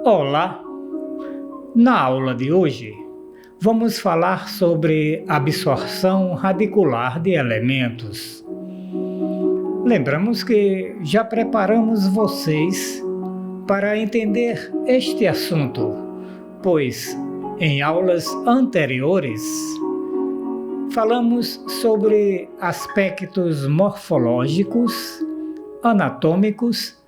Olá! Na aula de hoje, vamos falar sobre absorção radicular de elementos. Lembramos que já preparamos vocês para entender este assunto, pois em aulas anteriores falamos sobre aspectos morfológicos, anatômicos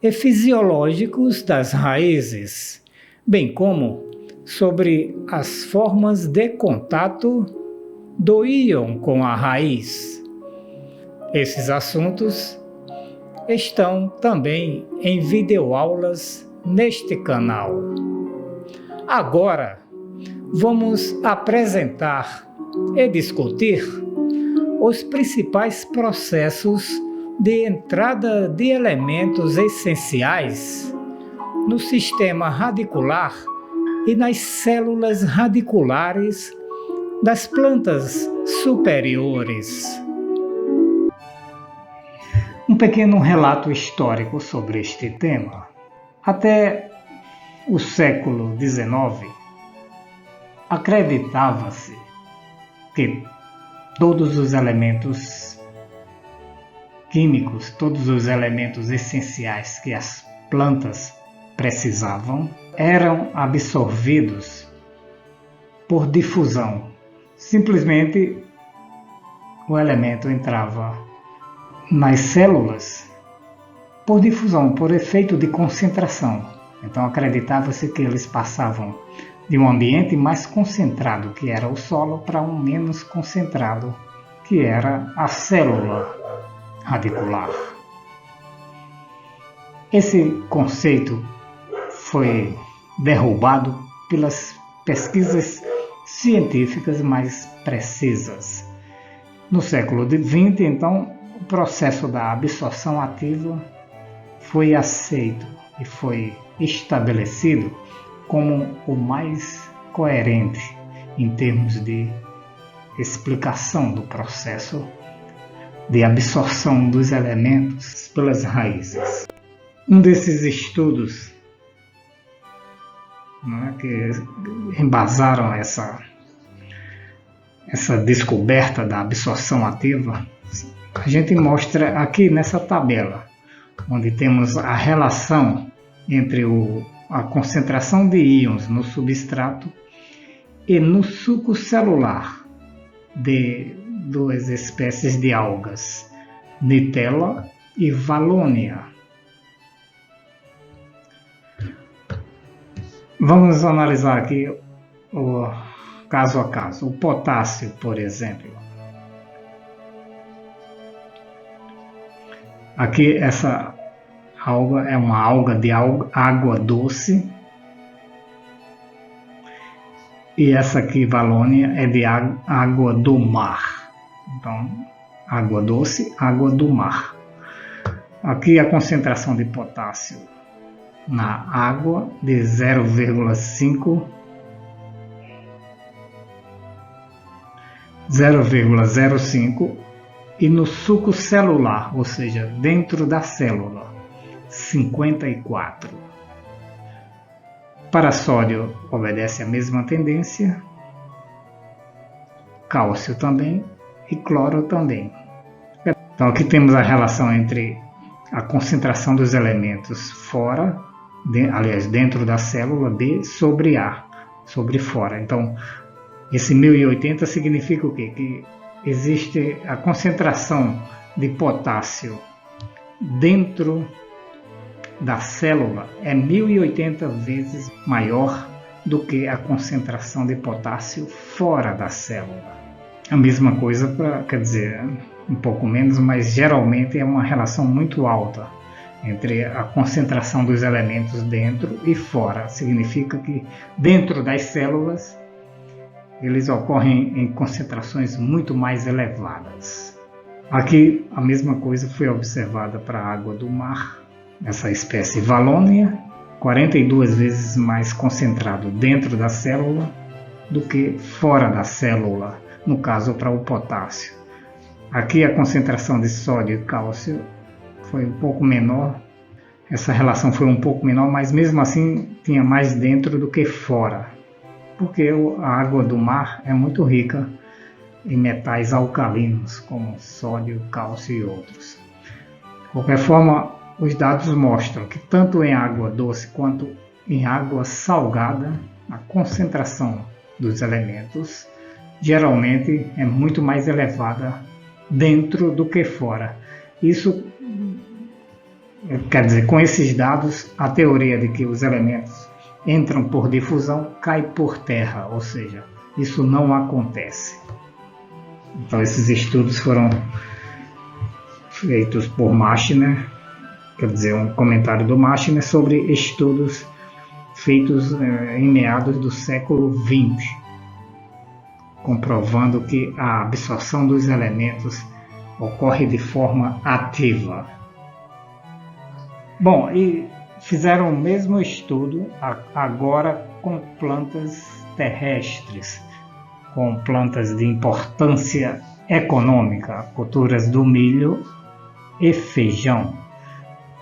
e fisiológicos das raízes, bem como sobre as formas de contato do íon com a raiz. Esses assuntos estão também em videoaulas neste canal. Agora, vamos apresentar e discutir os principais processos de entrada de elementos essenciais no sistema radicular e nas células radiculares das plantas superiores. Um pequeno relato histórico sobre este tema. Até o século XIX, acreditava-se que todos os elementos químicos, todos os elementos essenciais que as plantas precisavam, eram absorvidos por difusão. Simplesmente o elemento entrava nas células por difusão, por efeito de concentração. Então acreditava-se que eles passavam de um ambiente mais concentrado, que era o solo, para um menos concentrado, que era a célula radicular. Esse conceito foi derrubado pelas pesquisas científicas mais precisas. No século XX, então, o processo da absorção ativa foi aceito e foi estabelecido como o mais coerente em termos de explicação do processo de absorção dos elementos pelas raízes. Um desses estudos que embasaram essa descoberta da absorção ativa, a gente mostra aqui nessa tabela, onde temos a relação entre a concentração de íons no substrato e no suco celular de duas espécies de algas, Nitella e Valonia. Vamos analisar aqui o caso a caso. O potássio, por exemplo. Aqui essa alga é uma alga de água doce. E essa aqui, Valonia, é de água do mar. Então, água doce, água do mar. Aqui a concentração de potássio na água de 0,05 e no suco celular, ou seja, dentro da célula, 54. Para sódio obedece a mesma tendência, cálcio também e cloro também. Então aqui temos a relação entre a concentração dos elementos fora, dentro da célula, B sobre A, sobre fora. Então esse 1080 significa o quê? Que existe a concentração de potássio dentro da célula é 1080 vezes maior do que a concentração de potássio fora da célula. A mesma coisa, quer dizer, um pouco menos, mas geralmente é uma relação muito alta entre a concentração dos elementos dentro e fora. Significa que dentro das células eles ocorrem em concentrações muito mais elevadas. Aqui a mesma coisa foi observada para a água do mar. Essa espécie Valonia, 42 vezes mais concentrado dentro da célula do que fora da célula, no caso para o potássio. Aqui a concentração de sódio e cálcio foi um pouco menor, essa relação foi um pouco menor, mas mesmo assim tinha mais dentro do que fora, porque a água do mar é muito rica em metais alcalinos, como sódio, cálcio e outros. De qualquer forma, os dados mostram que tanto em água doce quanto em água salgada, a concentração dos elementos geralmente é muito mais elevada dentro do que fora. Isso quer dizer, com esses dados, a teoria de que os elementos entram por difusão cai por terra, ou seja, isso não acontece. Então, esses estudos foram feitos por Machner, quer dizer, um comentário do Machner sobre estudos feitos em meados do século XX, comprovando que a absorção dos elementos ocorre de forma ativa. Bom, e fizeram o mesmo estudo agora com plantas terrestres, com plantas de importância econômica, culturas do milho e feijão.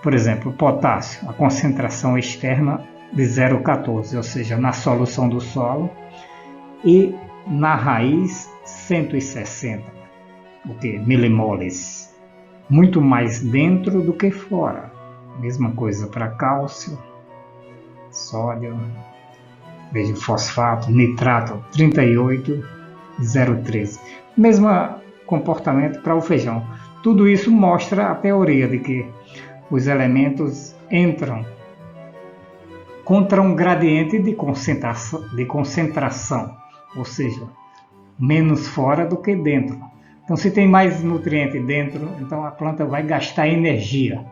Por exemplo, potássio, a concentração externa de 0,14, ou seja, na solução do solo, e na raiz 160, milimoles, muito mais dentro do que fora. Mesma coisa para cálcio, sódio, veja fosfato, nitrato 38,013. Mesmo comportamento para o feijão. Tudo isso mostra a teoria de que os elementos entram contra um gradiente de concentração, ou seja, menos fora do que dentro. Então, se tem mais nutriente dentro, então a planta vai gastar energia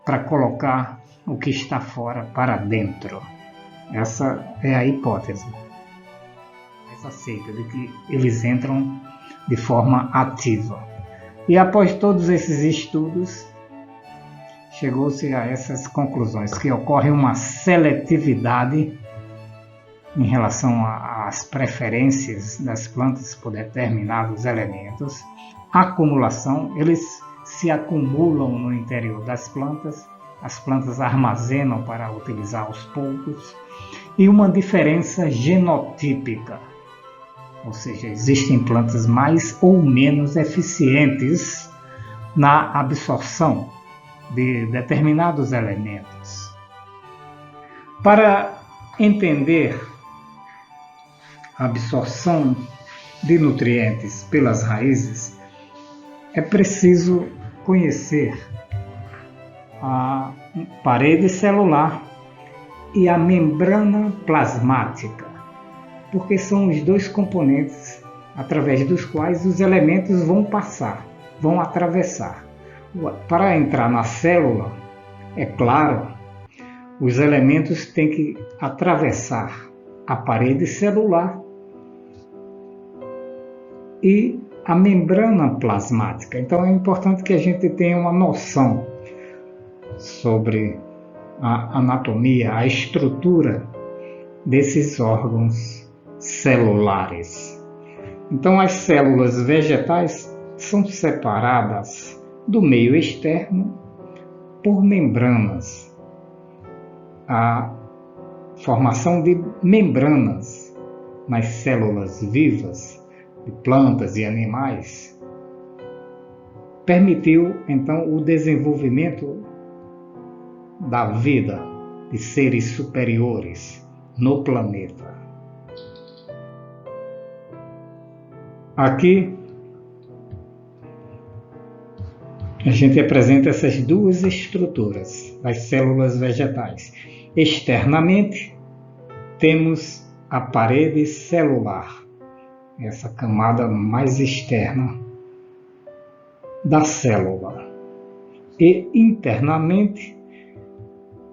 para colocar o que está fora para dentro. Essa é a hipótese. Essa aceita de que eles entram de forma ativa. E após todos esses estudos, chegou-se a essas conclusões, que ocorre uma seletividade em relação às preferências das plantas por determinados elementos, acumulação, eles se acumulam no interior das plantas, as plantas armazenam para utilizar aos poucos, e uma diferença genotípica, ou seja, existem plantas mais ou menos eficientes na absorção de determinados elementos. Para entender a absorção de nutrientes pelas raízes, é preciso conhecer a parede celular e a membrana plasmática, porque são os dois componentes através dos quais os elementos vão passar, vão atravessar. Para entrar na célula, é claro, os elementos têm que atravessar a parede celular e a membrana plasmática. Então é importante que a gente tenha uma noção sobre a anatomia, a estrutura desses órgãos celulares. Então as células vegetais são separadas do meio externo por membranas. A formação de membranas nas células vivas de plantas e animais permitiu então o desenvolvimento da vida de seres superiores no planeta. Aqui a gente apresenta essas duas estruturas das células vegetais. Externamente, temos a parede celular, essa camada mais externa da célula. E internamente,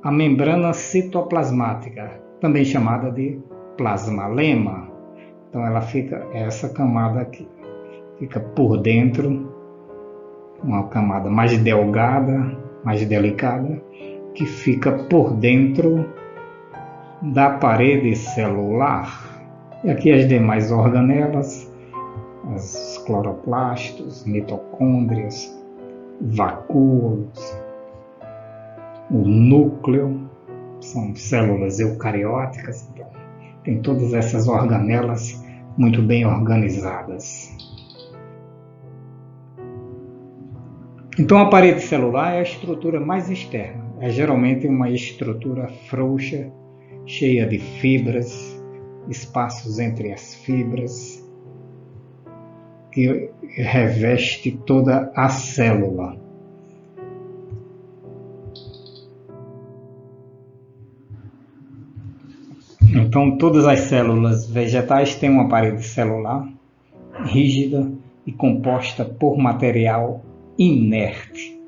a membrana citoplasmática, também chamada de plasmalema. Então ela fica, essa camada aqui, fica por dentro, uma camada mais delgada, mais delicada, que fica por dentro da parede celular. E aqui as demais organelas, os cloroplastos, mitocôndrias, vacúolos, o núcleo são células eucarióticas, então tem todas essas organelas muito bem organizadas. Então a parede celular é a estrutura mais externa, é geralmente uma estrutura frouxa, cheia de fibras, espaços entre as fibras, que reveste toda a célula. Então, todas as células vegetais têm uma parede celular rígida e composta por material inerte.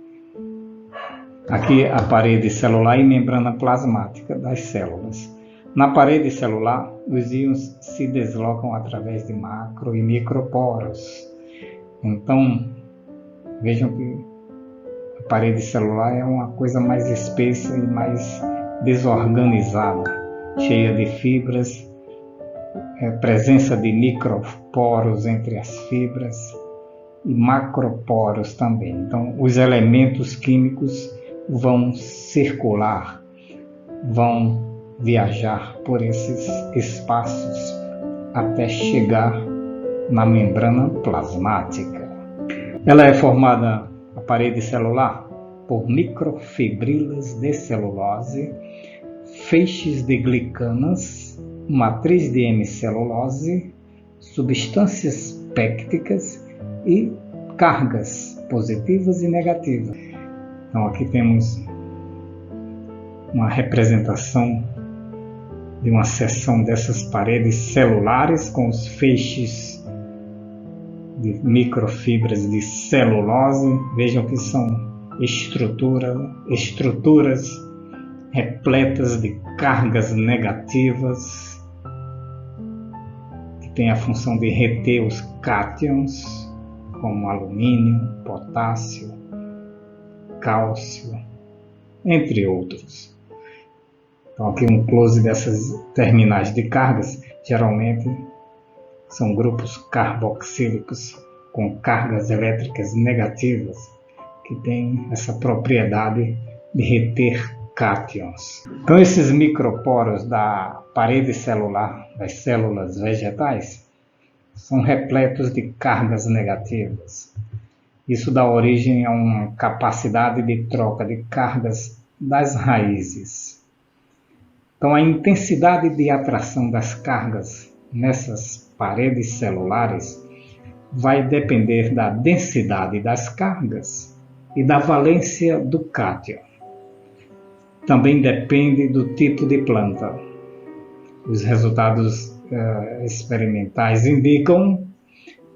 Aqui a parede celular e membrana plasmática das células. Na parede celular, os íons se deslocam através de macro e microporos. Então, vejam que a parede celular é uma coisa mais espessa e mais desorganizada, cheia de fibras, presença de microporos entre as fibras e macroporos também. Então, os elementos químicos vão circular, vão viajar por esses espaços até chegar na membrana plasmática. Ela é formada, a parede celular, por microfibrilas de celulose, feixes de glicanas, matriz de hemicelulose, substâncias péptidas e cargas positivas e negativas. Então aqui temos uma representação de uma seção dessas paredes celulares com os feixes de microfibras de celulose. Vejam que são estruturas repletas de cargas negativas, que têm a função de reter os cátions, como alumínio, potássio, cálcio, entre outros. Então aqui um close dessas terminais de cargas, geralmente são grupos carboxílicos com cargas elétricas negativas, que têm essa propriedade de reter cátions. Então esses microporos da parede celular das células vegetais são repletos de cargas negativas. Isso dá origem a uma capacidade de troca de cargas das raízes. Então a intensidade de atração das cargas nessas paredes celulares vai depender da densidade das cargas e da valência do cátion. Também depende do tipo de planta. Os resultados experimentais indicam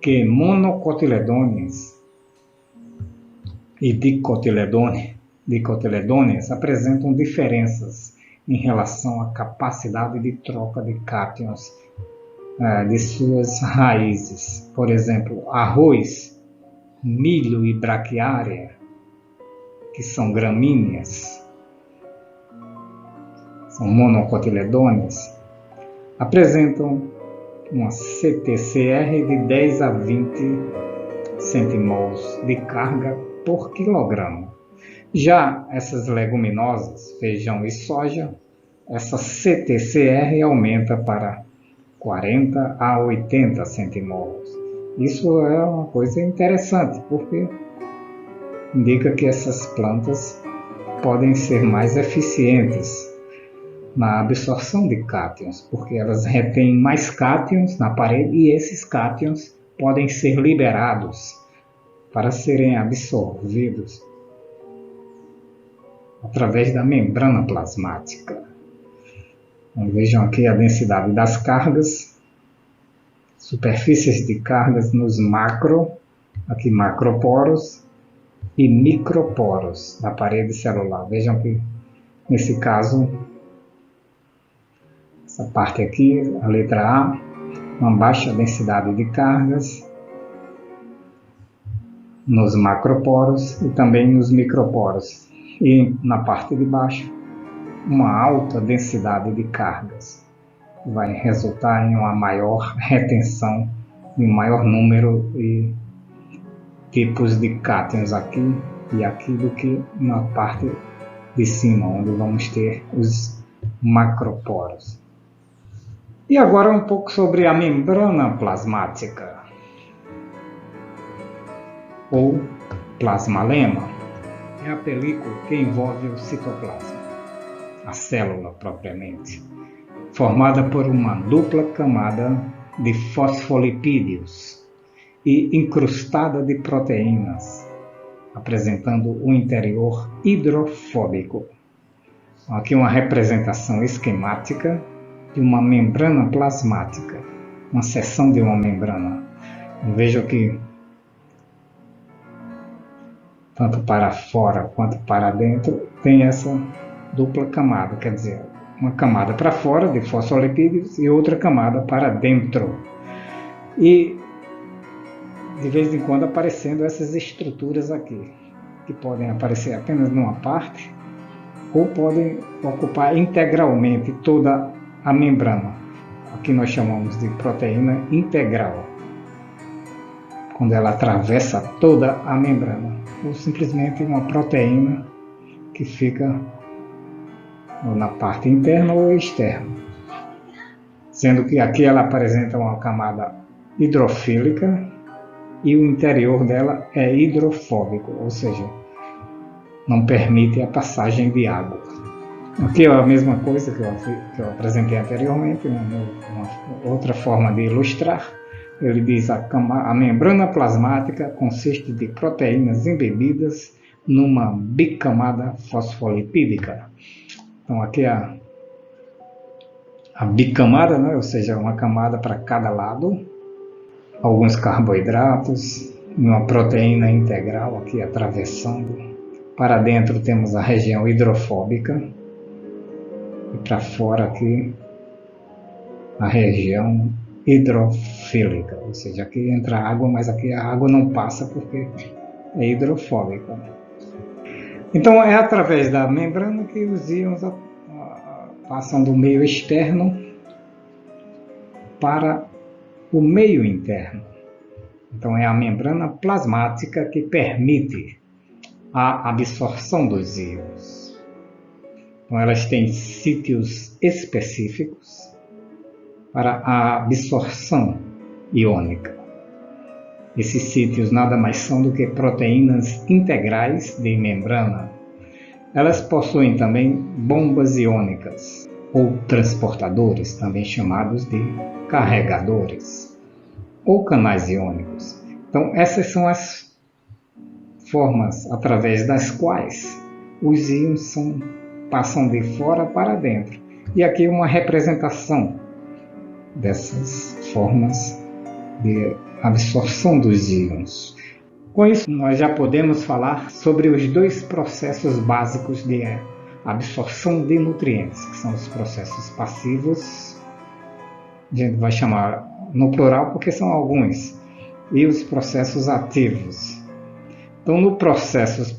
que monocotiledôneas e dicotiledôneas apresentam diferenças em relação à capacidade de troca de cátions de suas raízes. Por exemplo, arroz, milho e braquiária, que são gramíneas, são monocotiledôneas, apresentam uma CTCR de 10 a 20 centimols de carga por quilograma. Já essas leguminosas, feijão e soja, essa CTCR aumenta para 40 a 80 centimols. Isso é uma coisa interessante, porque indica que essas plantas podem ser mais eficientes na absorção de cátions, porque elas retêm mais cátions na parede e esses cátions podem ser liberados para serem absorvidos através da membrana plasmática. Então, vejam aqui a densidade das cargas, superfícies de cargas nos macroporos e microporos da parede celular. Vejam que nesse caso, essa parte aqui, a letra A, uma baixa densidade de cargas nos macroporos e também nos microporos. E na parte de baixo, uma alta densidade de cargas, que vai resultar em uma maior retenção e um maior número de tipos de cátions aqui e aqui do que na parte de cima, onde vamos ter os macroporos. E agora um pouco sobre a membrana plasmática, ou plasmalema. É a película que envolve o citoplasma, a célula propriamente, formada por uma dupla camada de fosfolipídios e incrustada de proteínas, apresentando um interior hidrofóbico. Aqui uma representação esquemática de uma membrana plasmática, uma seção de uma membrana. Vejo que tanto para fora quanto para dentro tem essa dupla camada, quer dizer, uma camada para fora de fosfolipídios e outra camada para dentro. E de vez em quando aparecendo essas estruturas aqui, que podem aparecer apenas numa parte ou podem ocupar integralmente toda a membrana. Aqui nós chamamos de proteína integral, quando ela atravessa toda a membrana, ou simplesmente uma proteína que fica na parte interna ou externa, sendo que aqui ela apresenta uma camada hidrofílica e o interior dela é hidrofóbico, ou seja, não permite a passagem de água. Aqui é a mesma coisa que eu apresentei anteriormente, uma outra forma de ilustrar. Ele diz a membrana plasmática consiste de proteínas embebidas numa bicamada fosfolipídica. Então aqui a bicamada, né? Ou seja, uma camada para cada lado, alguns carboidratos, uma proteína integral aqui atravessando. Para dentro temos a região hidrofóbica e para fora aqui a região hidrofílica, ou seja, aqui entra água, mas aqui a água não passa porque é hidrofóbica. Então é através da membrana que os íons passam do meio externo para o meio interno. Então é a membrana plasmática que permite a absorção dos íons. Então elas têm sítios específicos para a absorção iônica. Esses sítios nada mais são do que proteínas integrais de membrana. Elas possuem também bombas iônicas, ou transportadores, também chamados de carregadores, ou canais iônicos. Então essas são as formas através das quais os íons passam de fora para dentro. E aqui uma representação dessas formas de absorção dos íons. Com isso, nós já podemos falar sobre os dois processos básicos de absorção de nutrientes, que são os processos passivos, a gente vai chamar no plural porque são alguns, e os processos ativos. Então, nos processos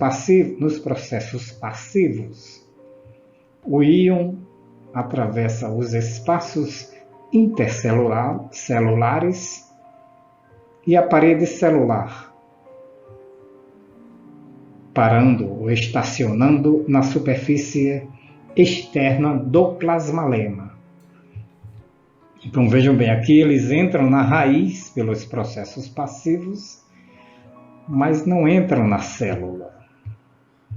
passivos, o íon atravessa os espaços intercelulares e a parede celular, parando ou estacionando na superfície externa do plasmalema. Então vejam bem, aqui eles entram na raiz pelos processos passivos, mas não entram na célula.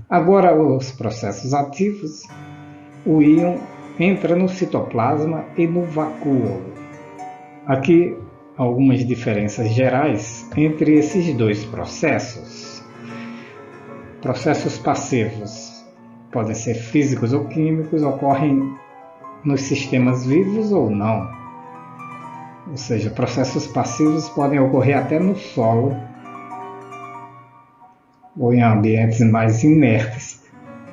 Agora, os processos ativos, o íon entra no citoplasma e no vacúolo. Aqui, algumas diferenças gerais entre esses dois processos. Processos passivos podem ser físicos ou químicos, ocorrem nos sistemas vivos ou não. Ou seja, processos passivos podem ocorrer até no solo, ou em ambientes mais inertes,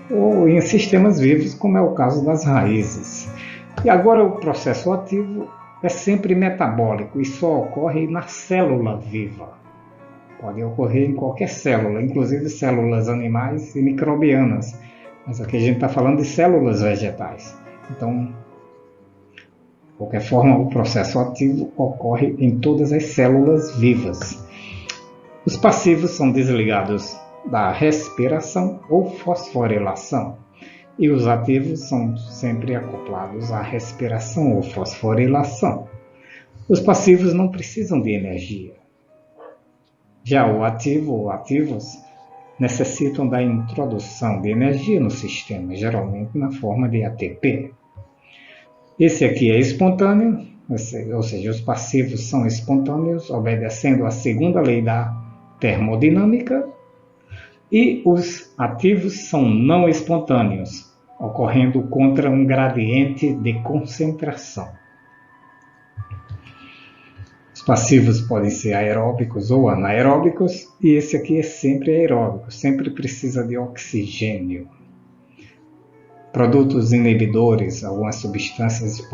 ou em sistemas vivos, como é o caso das raízes. E agora o processo ativo é sempre metabólico e só ocorre na célula viva. Pode ocorrer em qualquer célula, inclusive células animais e microbianas, mas aqui a gente está falando de células vegetais. Então, de qualquer forma, o processo ativo ocorre em todas as células vivas. Os passivos são desligados da respiração ou fosforilação. e os ativos são sempre acoplados à respiração ou fosforilação. Os passivos não precisam de energia. Já o ativo ou ativos necessitam da introdução de energia no sistema, geralmente na forma de ATP. Esse aqui é espontâneo, ou seja, os passivos são espontâneos, obedecendo à segunda lei da termodinâmica, e os ativos são não espontâneos, ocorrendo contra um gradiente de concentração. Os passivos podem ser aeróbicos ou anaeróbicos, e esse aqui é sempre aeróbico, sempre precisa de oxigênio. Produtos inibidores, algumas substâncias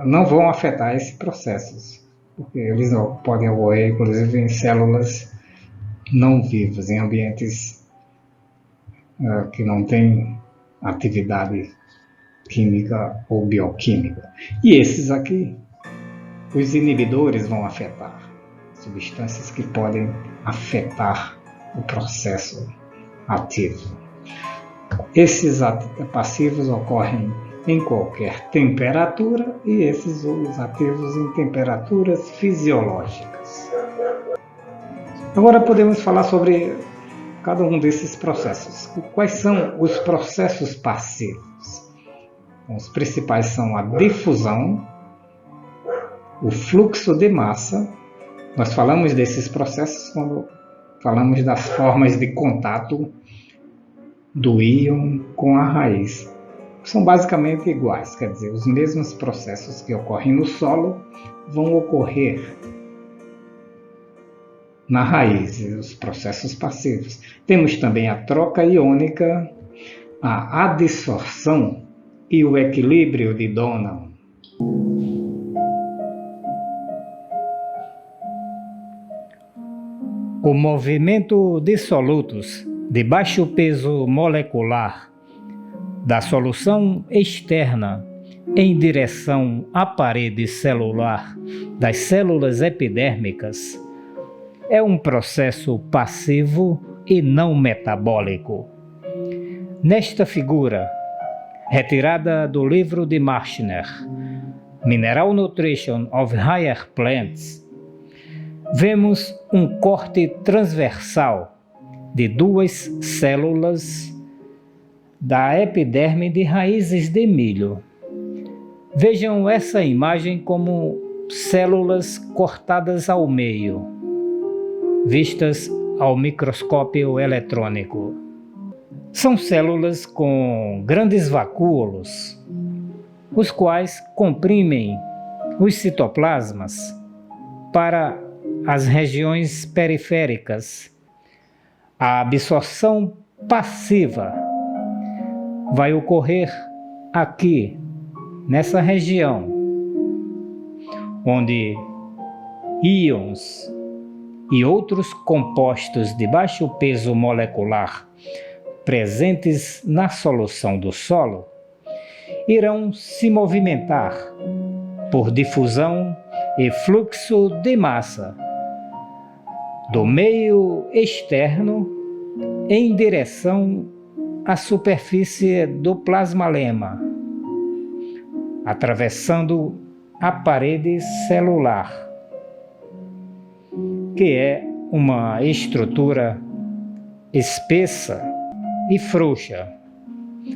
não vão afetar esse processo, porque eles podem ocorrer, inclusive, em células não vivas, em ambientes que não têm atividade química ou bioquímica. E esses aqui, os inibidores, vão afetar substâncias que podem afetar o processo ativo. Esses passivos ocorrem em qualquer temperatura e esses os ativos em temperaturas fisiológicas. Agora podemos falar sobre cada um desses processos. Quais são os processos passivos? Os principais são a difusão, o fluxo de massa. Nós falamos desses processos quando falamos das formas de contato do íon com a raiz. São basicamente iguais, quer dizer, os mesmos processos que ocorrem no solo vão ocorrer na raiz, os processos passivos. Temos também a troca iônica, a adsorção e o equilíbrio de Donnan. O movimento de solutos de baixo peso molecular da solução externa em direção à parede celular das células epidérmicas é um processo passivo e não metabólico. Nesta figura, retirada do livro de Marshner, Mineral Nutrition of Higher Plants, vemos um corte transversal de duas células da epiderme de raízes de milho. Vejam essa imagem como células cortadas ao meio, vistas ao microscópio eletrônico. São células com grandes vacúolos, os quais comprimem os citoplasmas para as regiões periféricas. A absorção passiva vai ocorrer aqui, nessa região, onde íons e outros compostos de baixo peso molecular presentes na solução do solo irão se movimentar por difusão e fluxo de massa do meio externo em direção à superfície do plasmalema, atravessando a parede celular, que é uma estrutura espessa e frouxa,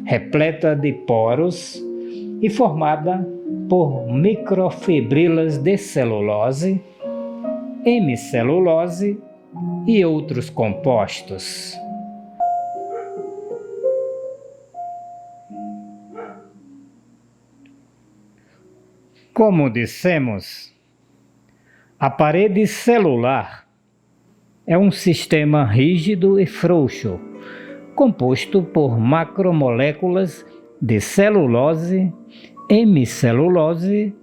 repleta de poros e formada por microfibrilas de celulose, hemicelulose e outros compostos. Como dissemos, a parede celular é um sistema rígido e frouxo, composto por macromoléculas de celulose, hemicelulose,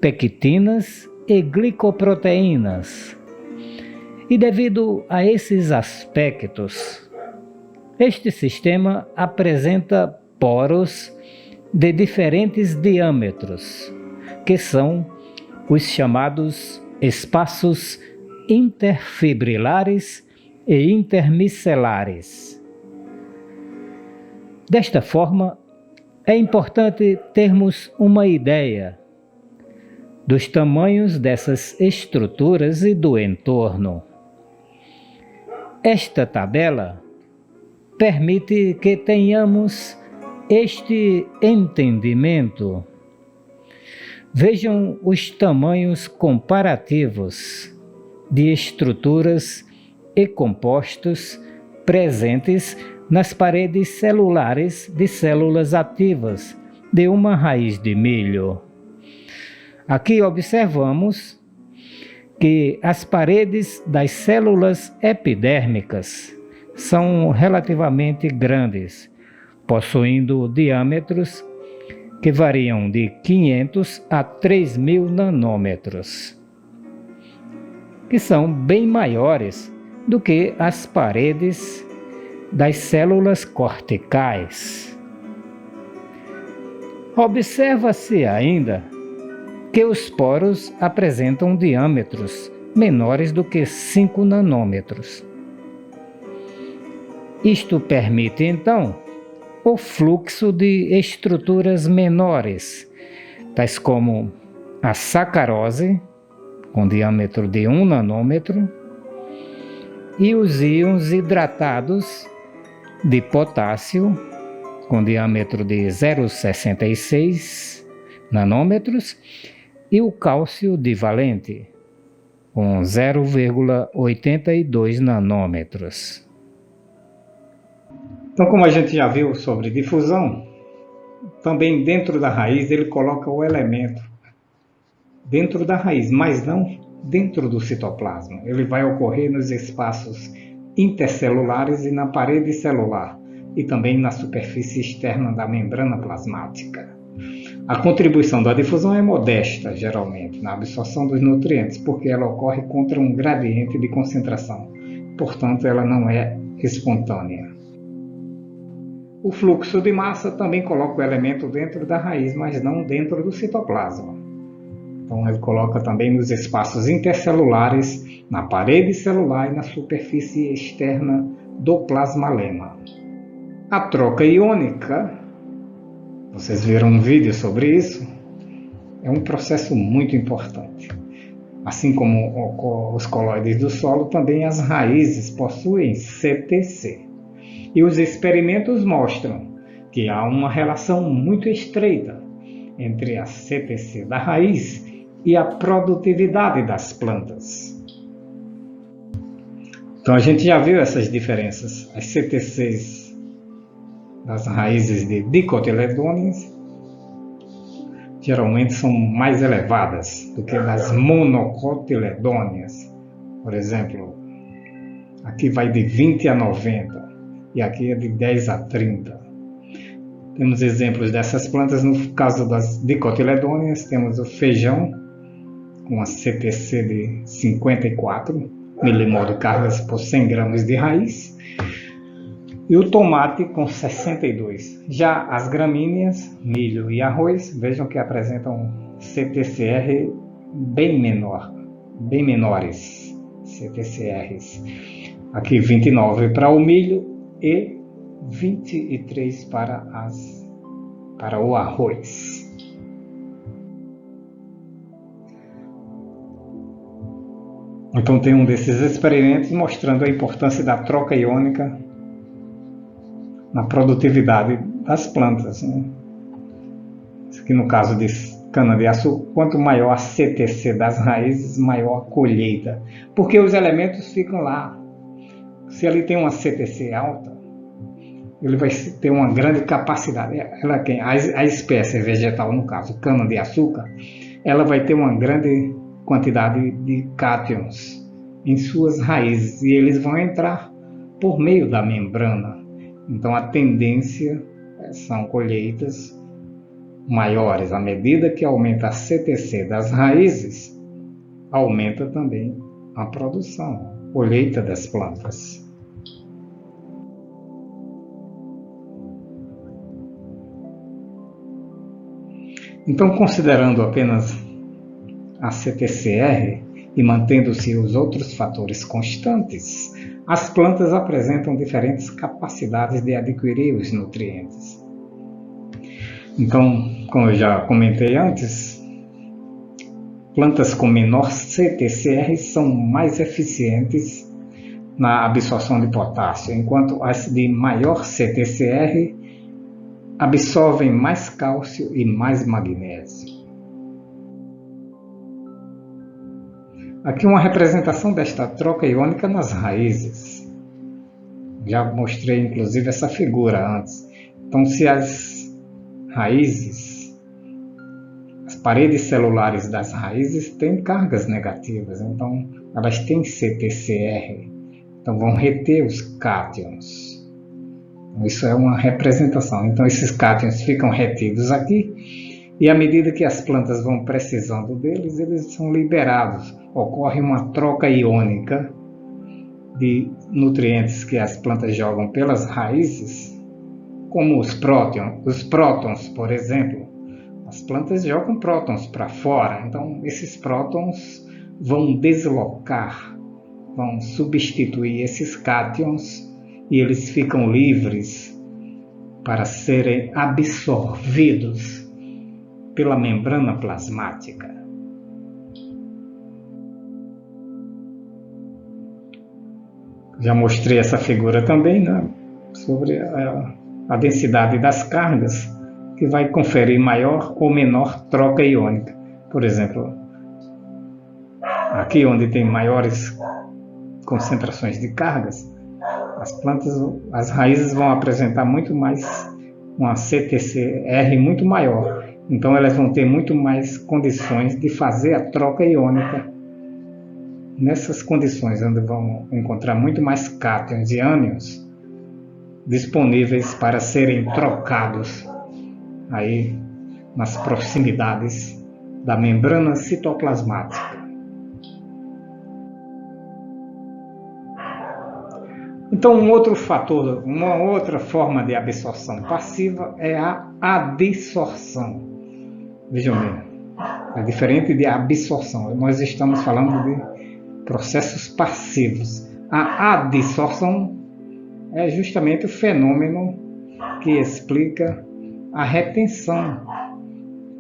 pectinas e glicoproteínas. E devido a esses aspectos, este sistema apresenta poros de diferentes diâmetros, que são os chamados espaços interfibrilares e intermicelares. Desta forma, é importante termos uma ideia dos tamanhos dessas estruturas e do entorno. Esta tabela permite que tenhamos este entendimento. Vejam os tamanhos comparativos de estruturas e compostos presentes nas paredes celulares de células ativas de uma raiz de milho. Aqui observamos que as paredes das células epidérmicas são relativamente grandes, possuindo diâmetros que variam de 500 a 3.000 nanômetros, que são bem maiores do que as paredes das células corticais. Observa-se ainda que os poros apresentam diâmetros menores do que 5 nanômetros. Isto permite, então, o fluxo de estruturas menores, tais como a sacarose, com diâmetro de 1 nanômetro, e os íons hidratados de potássio, com diâmetro de 0,66 nanômetros, e o cálcio divalente, com 0,82 nanômetros. Então, como a gente já viu sobre difusão, também dentro da raiz ele coloca o elemento dentro da raiz, mas não dentro do citoplasma. Ele vai ocorrer nos espaços intercelulares e na parede celular, e também na superfície externa da membrana plasmática. A contribuição da difusão é modesta, geralmente, na absorção dos nutrientes, porque ela ocorre contra um gradiente de concentração. Portanto, ela não é espontânea. O fluxo de massa também coloca o elemento dentro da raiz, mas não dentro do citoplasma. Então, ele coloca também nos espaços intercelulares, na parede celular e na superfície externa do plasmalema. A troca iônica, vocês viram um vídeo sobre isso, é um processo muito importante. Assim como os colóides do solo, também as raízes possuem CTC. E os experimentos mostram que há uma relação muito estreita entre a CTC da raiz e a produtividade das plantas. Então a gente já viu essas diferenças. As CTCs das raízes de dicotiledôneas geralmente são mais elevadas do que das monocotiledôneas. Por exemplo, aqui vai de 20 a 90 e aqui é de 10 a 30. Temos exemplos dessas plantas. No caso das dicotiledôneas, temos o feijão com a CTC de 54 milimolos cargas por 100 gramas de raiz, e o tomate com 62. Já as gramíneas, milho e arroz, vejam que apresentam CTCR bem menores, CTCRs. Aqui 29 para o milho e 23 para o arroz. Então tem um desses experimentos mostrando a importância da troca iônica na produtividade das plantas, né? Aqui no caso de cana-de-açúcar, quanto maior a CTC das raízes, maior a colheita, porque os elementos ficam lá. Se ele tem uma CTC alta, ele vai ter uma grande capacidade. A espécie vegetal, no caso cana-de-açúcar, ela vai ter uma grande quantidade de cátions em suas raízes, e eles vão entrar por meio da membrana. Então a tendência são colheitas maiores. À medida que aumenta a CTC das raízes, aumenta também a produção, a colheita das plantas. Então, considerando apenas a CTCR, e mantendo-se os outros fatores constantes, as plantas apresentam diferentes capacidades de adquirir os nutrientes. Então, como eu já comentei antes, plantas com menor CTCR são mais eficientes na absorção de potássio, enquanto as de maior CTCR absorvem mais cálcio e mais magnésio. Aqui uma representação desta troca iônica nas raízes. Já mostrei inclusive essa figura antes. Então, se as raízes, as paredes celulares das raízes têm cargas negativas, então elas têm CTCR, então vão reter os cátions. Isso é uma representação. Então esses cátions ficam retidos aqui e à medida que as plantas vão precisando deles, eles são liberados. Ocorre uma troca iônica de nutrientes que as plantas jogam pelas raízes, como os prótons, por exemplo. As plantas jogam prótons para fora, então esses prótons vão deslocar, vão substituir esses cátions e eles ficam livres para serem absorvidos pela membrana plasmática. Já mostrei essa figura também, né, sobre a densidade das cargas, que vai conferir maior ou menor troca iônica. Por exemplo, aqui onde tem maiores concentrações de cargas, as raízes vão apresentar muito mais uma CTCR muito maior. Então elas vão ter muito mais condições de fazer a troca iônica. Nessas condições, onde vão encontrar muito mais cátions e ânions disponíveis para serem trocados aí nas proximidades da membrana citoplasmática. Então, um outro fator, uma outra forma de absorção passiva é a adsorção. Vejam bem, é diferente de absorção. Nós estamos falando de processos passivos. A adsorção é justamente o fenômeno que explica a retenção.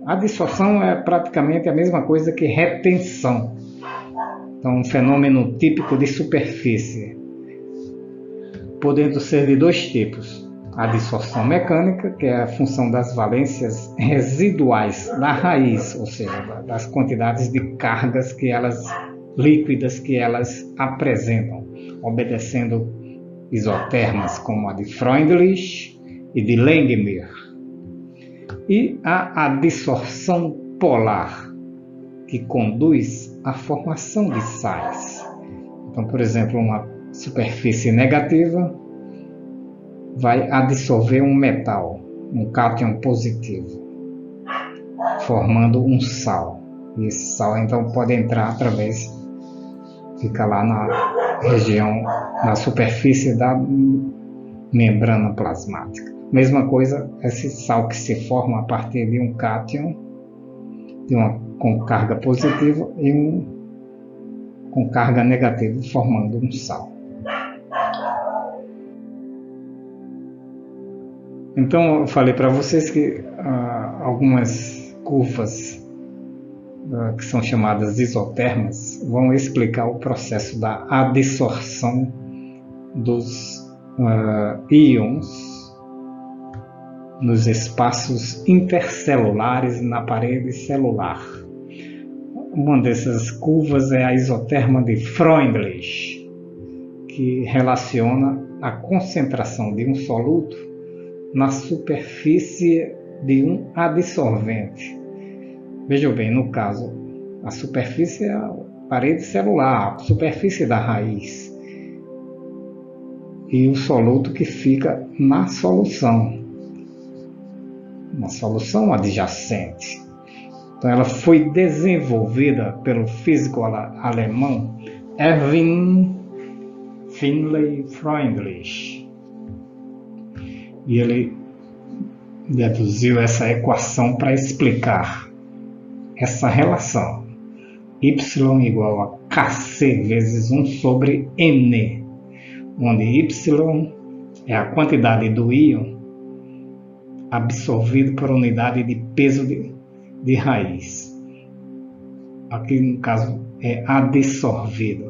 A adsorção é praticamente a mesma coisa que retenção. Então, um fenômeno típico de superfície, podendo ser de dois tipos. A adsorção mecânica, que é a função das valências residuais da raiz, ou seja, das quantidades de cargas líquidas que elas apresentam, obedecendo isotermas como a de Freundlich e de Langmuir. E a adsorção polar, que conduz à formação de sais. Então, por exemplo, uma superfície negativa vai adsorver um metal, um cátion positivo, formando um sal. E esse sal então pode entrar através, fica lá na região, na superfície da membrana plasmática. Mesma coisa, esse sal que se forma a partir de um cátion, com carga positiva e com carga negativa, formando um sal. Então, eu falei para vocês que algumas curvas que são chamadas isotermas vão explicar o processo da adsorção dos íons nos espaços intercelulares na parede celular. Uma dessas curvas é a isoterma de Freundlich, que relaciona a concentração de um soluto na superfície de um adsorvente. Vejam bem, no caso, a superfície é a parede celular, a superfície da raiz, e o soluto que fica na solução adjacente. Então ela foi desenvolvida pelo físico alemão Erwin Finlay Freundlich. E ele deduziu essa equação para explicar essa relação. Y igual a Kc vezes 1 sobre N, onde Y é a quantidade do íon absorvido por unidade de peso de raiz. Aqui no caso é adsorvido.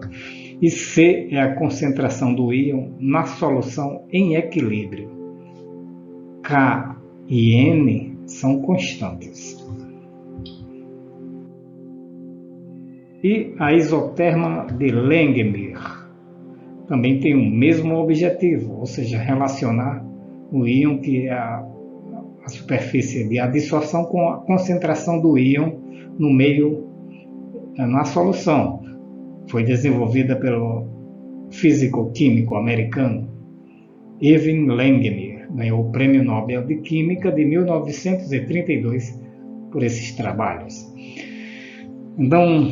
E C é a concentração do íon na solução em equilíbrio. K e N são constantes. E a isoterma de Langmuir também tem o mesmo objetivo, ou seja, relacionar o íon que é a superfície de adsorção com a concentração do íon no meio, na solução. Foi desenvolvida pelo físico-químico americano Irving Langmuir. Ganhou o Prêmio Nobel de Química de 1932 por esses trabalhos. Então,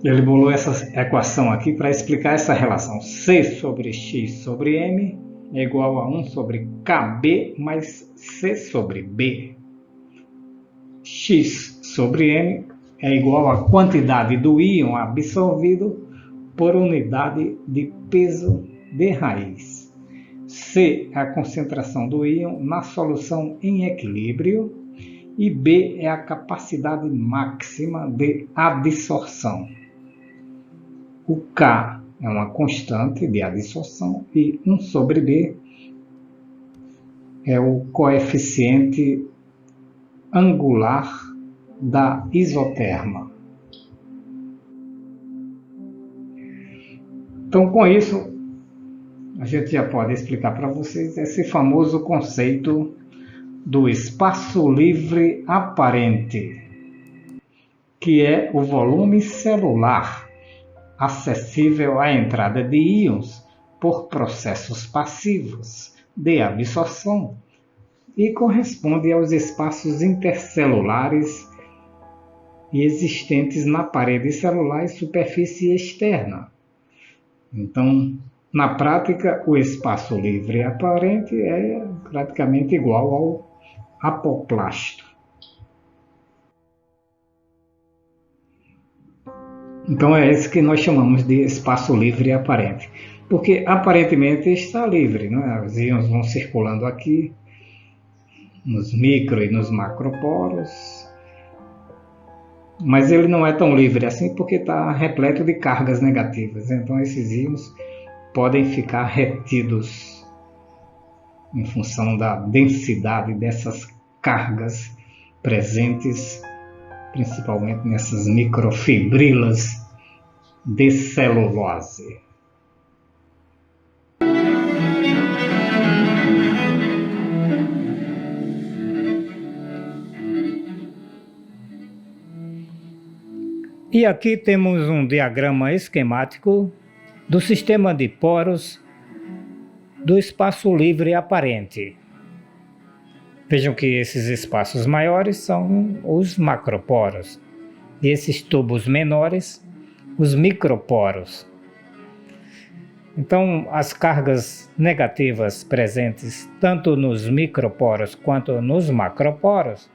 ele bolou essa equação aqui para explicar essa relação. C sobre X sobre M é igual a 1 sobre KB mais C sobre B. X sobre M é igual à quantidade do íon absorvido por unidade de peso de raiz. C é a concentração do íon na solução em equilíbrio e B é a capacidade máxima de adsorção. O K é uma constante de adsorção e 1 sobre B é o coeficiente angular da isoterma. Então, com isso, a gente já pode explicar para vocês esse famoso conceito do espaço livre aparente, que é o volume celular acessível à entrada de íons por processos passivos de absorção e corresponde aos espaços intercelulares existentes na parede celular e superfície externa. Então, na prática, o espaço livre aparente é praticamente igual ao apoplasto. Então é esse que nós chamamos de espaço livre aparente, porque aparentemente está livre, né? Os íons vão circulando aqui, nos micro e nos macroporos, mas ele não é tão livre assim porque está repleto de cargas negativas. Então esses íons podem ficar retidos em função da densidade dessas cargas presentes, principalmente nessas microfibrilas de celulose. E aqui temos um diagrama esquemático do sistema de poros do espaço livre aparente. Vejam que esses espaços maiores são os macroporos e esses tubos menores, os microporos. Então, as cargas negativas presentes tanto nos microporos quanto nos macroporos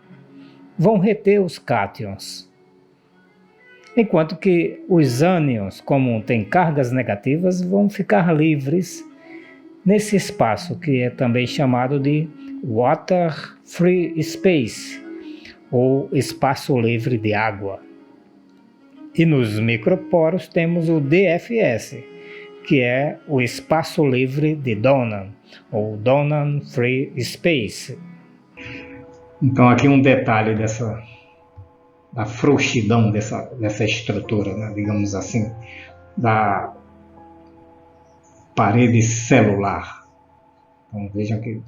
vão reter os cátions, enquanto que os ânions, como têm cargas negativas, vão ficar livres nesse espaço que é também chamado de Water Free Space, ou espaço livre de água. E nos microporos temos o DFS, que é o espaço livre de Donan, ou Donan Free Space. Então aqui um detalhe da frouxidão dessa estrutura, né, digamos assim, da parede celular. Então vejam que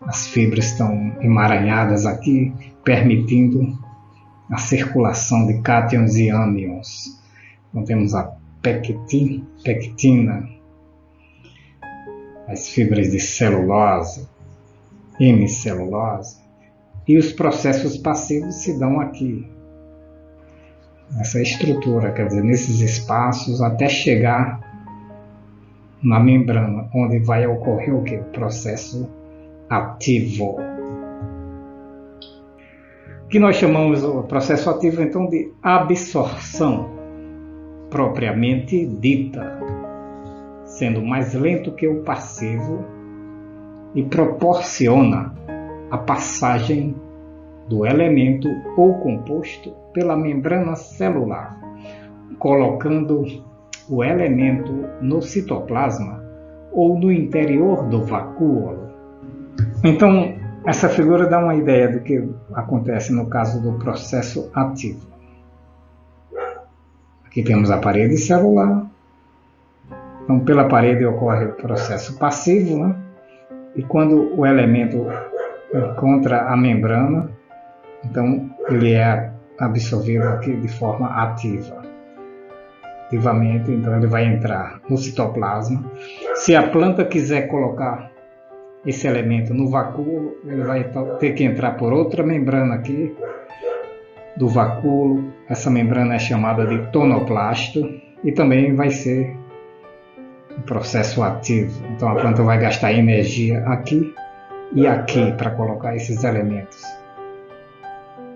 as fibras estão emaranhadas aqui, permitindo a circulação de cátions e ânions. Então temos a pectina, as fibras de celulose, hemicelulose, e os processos passivos se dão aqui, nessa estrutura, quer dizer, nesses espaços, até chegar na membrana, onde vai ocorrer o quê? O processo ativo. que nós chamamos o processo ativo então de absorção propriamente dita, sendo mais lento que o passivo e proporciona a passagem do elemento ou composto pela membrana celular, colocando o elemento no citoplasma ou no interior do vacúolo. Então, essa figura dá uma ideia do que acontece no caso do processo ativo. Aqui temos a parede celular. Então, pela parede ocorre o processo passivo, né? E quando o elemento encontra a membrana, então ele é absorvido aqui de forma ativa. Ativamente, então ele vai entrar no citoplasma. Se a planta quiser colocar esse elemento no vacúolo, ele vai ter que entrar por outra membrana aqui do vacúolo. Essa membrana é chamada de tonoplasto e também vai ser um processo ativo. Então a planta vai gastar energia aqui e aqui para colocar esses elementos.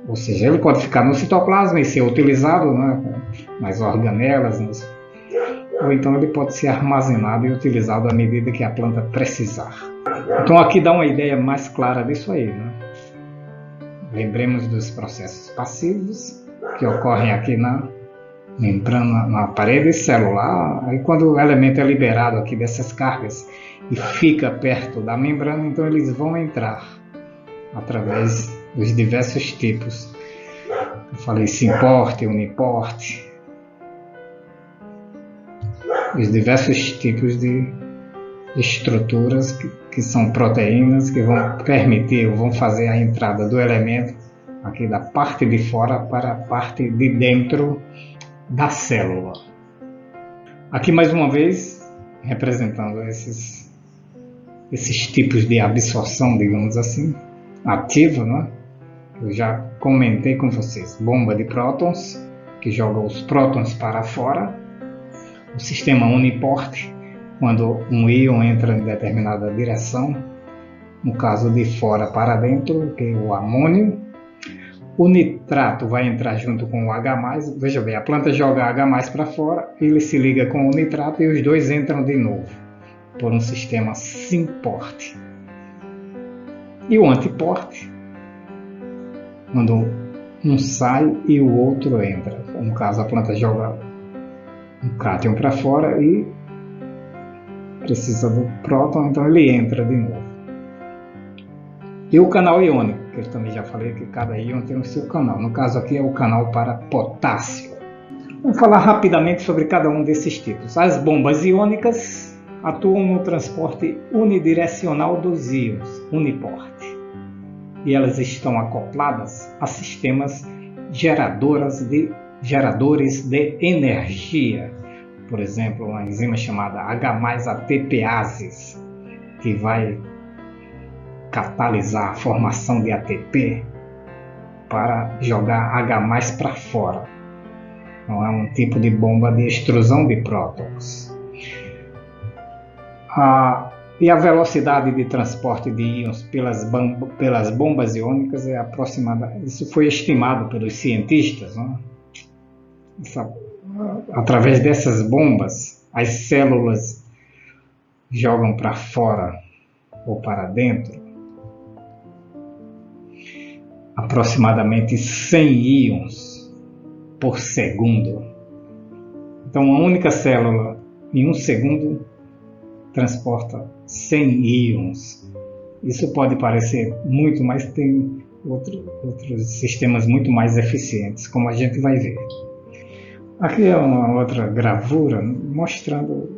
Ou seja, ele pode ficar no citoplasma e ser utilizado, né, nas organelas, ou então ele pode ser armazenado e utilizado à medida que a planta precisar. Então aqui dá uma ideia mais clara disso aí, né? Lembremos dos processos passivos que ocorrem aqui na membrana, na parede celular. Aí quando o elemento é liberado aqui dessas cargas e fica perto da membrana, então eles vão entrar através dos diversos tipos. Eu falei simporte, uniporte, os diversos tipos de estruturas que são proteínas que vão permitir, vão fazer a entrada do elemento aqui da parte de fora para a parte de dentro da célula. Aqui mais uma vez representando esses tipos de absorção, digamos assim, ativa, né? Eu já comentei com vocês. Bomba de prótons, que joga os prótons para fora. O sistema uniporte, quando um íon entra em determinada direção, no caso de fora para dentro, que é o amônio. O nitrato vai entrar junto com o H+, veja bem, a planta joga H+ para fora, ele se liga com o nitrato e os dois entram de novo, por um sistema simporte. E o antiporte, quando um sai e o outro entra. No caso, a planta joga um cátion para fora e precisa do próton, então ele entra de novo. E o canal iônico, que eu também já falei que cada íon tem o seu canal. No caso aqui é o canal para potássio. Vamos falar rapidamente sobre cada um desses tipos. As bombas iônicas atuam no transporte unidirecional dos íons, uniporte. E elas estão acopladas a sistemas geradores de energia. Por exemplo, uma enzima chamada H+ATPases, que vai catalisar a formação de ATP para jogar H+ para fora. Então, é um tipo de bomba de extrusão de prótons. E a velocidade de transporte de íons pelas bombas iônicas é aproximada. Isso foi estimado pelos cientistas, né? Através dessas bombas, as células jogam para fora ou para dentro aproximadamente 100 íons por segundo. Então, uma única célula, em um segundo, transporta 100 íons. Isso pode parecer muito, mas tem outros sistemas muito mais eficientes, como a gente vai ver. Aqui é uma outra gravura mostrando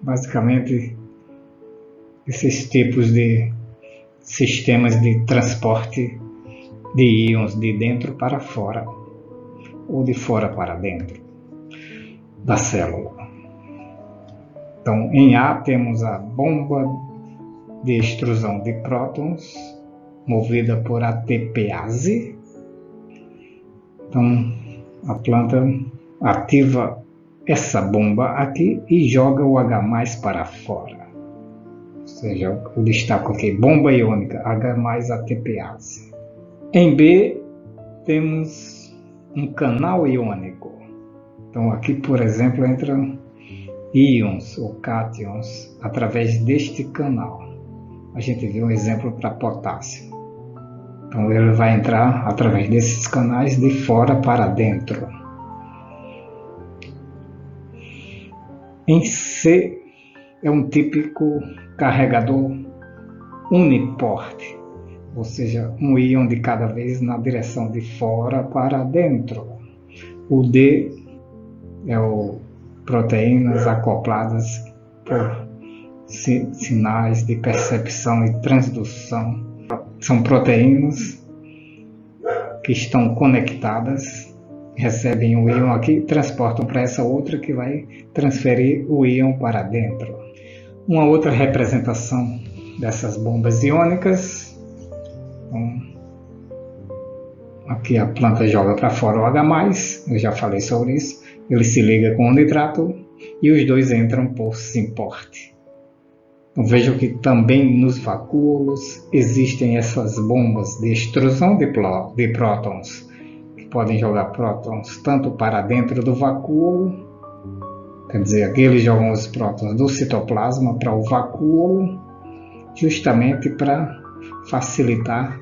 basicamente esses tipos de sistemas de transporte de íons de dentro para fora ou de fora para dentro da célula. Então, em A temos a bomba de extrusão de prótons movida por ATPase. Então, a planta ativa essa bomba aqui e joga o H+ para fora. Ou seja, eu destaco aqui, bomba iônica, H+ATPase. Em B, temos um canal iônico. Então aqui, por exemplo, entram íons ou cátions através deste canal. A gente viu um exemplo para potássio. Então ele vai entrar através desses canais de fora para dentro. Em C é um típico carregador uniporte, ou seja, um íon de cada vez na direção de fora para dentro. O D é o proteínas acopladas por sinais de percepção e transdução. São proteínas que estão conectadas, recebem o íon aqui, transportam para essa outra que vai transferir o íon para dentro. Uma outra representação dessas bombas iônicas, então, aqui a planta joga para fora o H+, eu já falei sobre isso, ele se liga com o nitrato e os dois entram por simporte. Então, vejam que também nos vacúolos existem essas bombas de extrusão de prótons, que podem jogar prótons tanto para dentro do vacúolo, quer dizer, aqui eles jogam os prótons do citoplasma para o vacúolo, justamente para facilitar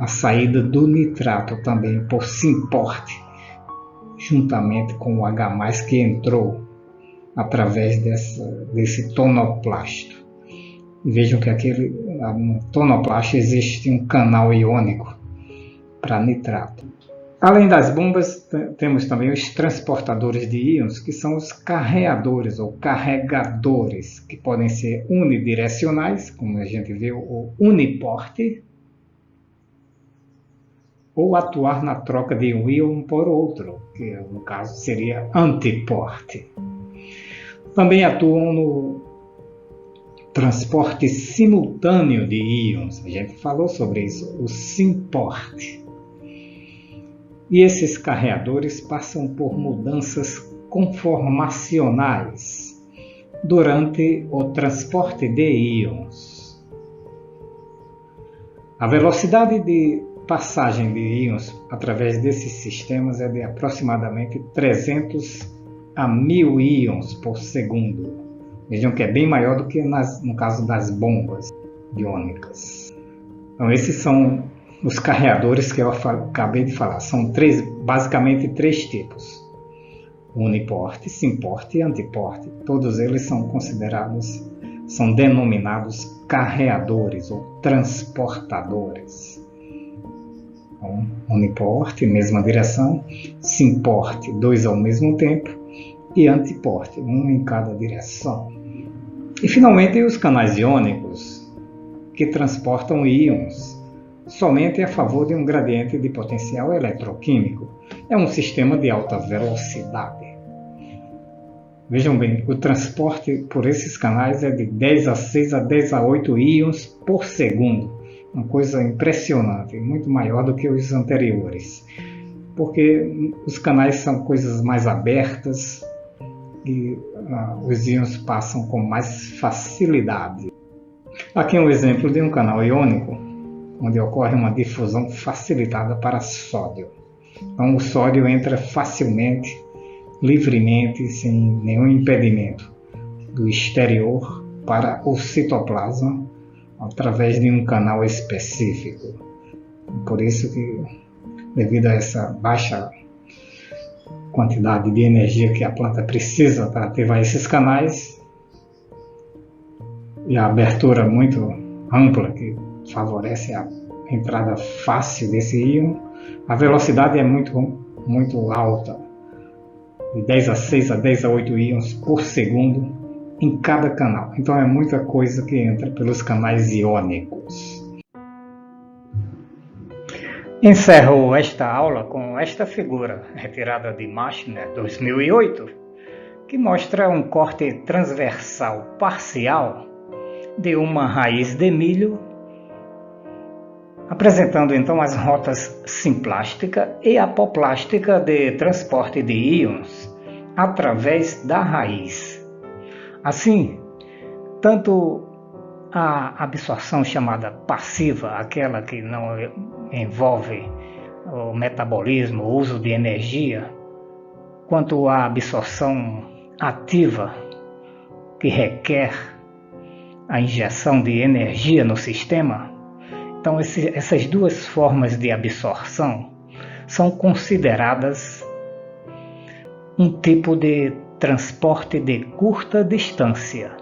a saída do nitrato também por simporte, juntamente com o H+, que entrou através desse tonoplasto. E vejam que no tonoplasto existe um canal iônico para nitrato. Além das bombas, temos também os transportadores de íons, que são os carreadores ou carregadores, que podem ser unidirecionais, como a gente viu, o uniporte, ou atuar na troca de um íon por outro, que no caso seria antiporte. Também atuam no transporte simultâneo de íons, a gente falou sobre isso, o simporte. E esses carreadores passam por mudanças conformacionais durante o transporte de íons. A velocidade de passagem de íons através desses sistemas é de aproximadamente 300 a 1000 íons por segundo. Vejam que é bem maior do que no caso das bombas iônicas. Então esses são os carreadores que eu acabei de falar. São basicamente três tipos: uniporte, simporte e antiporte. Todos eles são denominados carreadores ou transportadores. Então, uniporte, mesma direção; simporte, dois ao mesmo tempo; e antiporte, um em cada direção. E finalmente os canais iônicos, que transportam íons somente a favor de um gradiente de potencial eletroquímico. É um sistema de alta velocidade. Vejam bem, o transporte por esses canais é de 10 a 6 a 10 a 8 íons por segundo. Uma coisa impressionante, muito maior do que os anteriores. Porque os canais são coisas mais abertas e os íons passam com mais facilidade. Aqui é um exemplo de um canal iônico, onde ocorre uma difusão facilitada para sódio. Então o sódio entra facilmente, livremente, sem nenhum impedimento, do exterior para o citoplasma, através de um canal específico. Por isso que, devido a essa baixa quantidade de energia que a planta precisa para ativar esses canais, e a abertura muito ampla que favorece a entrada fácil desse íon, a velocidade é muito alta, de 10 a 6 a 10 a 8 íons por segundo em cada canal. Então é muita coisa que entra pelos canais iônicos. Encerro esta aula com esta figura, retirada de Machner 2008, que mostra um corte transversal parcial de uma raiz de milho, apresentando então as rotas simplástica e apoplástica de transporte de íons através da raiz. Assim, tanto a absorção chamada passiva, aquela que não envolve o metabolismo, o uso de energia, quanto à absorção ativa, que requer a injeção de energia no sistema. Então, essas duas formas de absorção são consideradas um tipo de transporte de curta distância,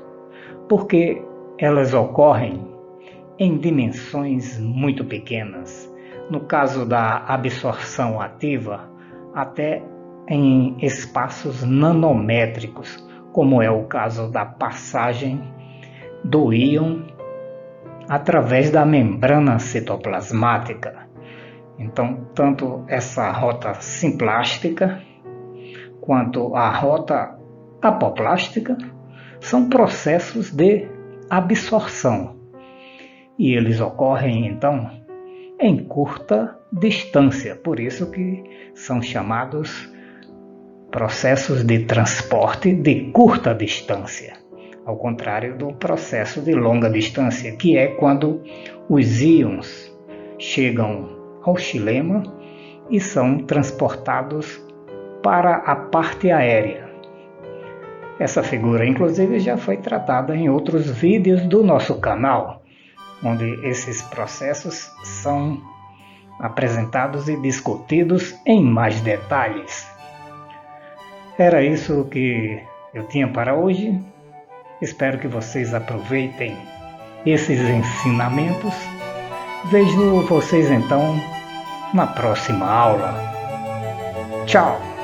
porque elas ocorrem em dimensões muito pequenas. No caso da absorção ativa, até em espaços nanométricos, como é o caso da passagem do íon através da membrana citoplasmática. Então, tanto essa rota simplástica quanto a rota apoplástica são processos de absorção, e eles ocorrem então em curta distância, por isso que são chamados processos de transporte de curta distância, ao contrário do processo de longa distância, que é quando os íons chegam ao xilema e são transportados para a parte aérea. Essa figura, inclusive, já foi tratada em outros vídeos do nosso canal, onde esses processos são apresentados e discutidos em mais detalhes. Era isso que eu tinha para hoje. Espero que vocês aproveitem esses ensinamentos. Vejo vocês então na próxima aula. Tchau!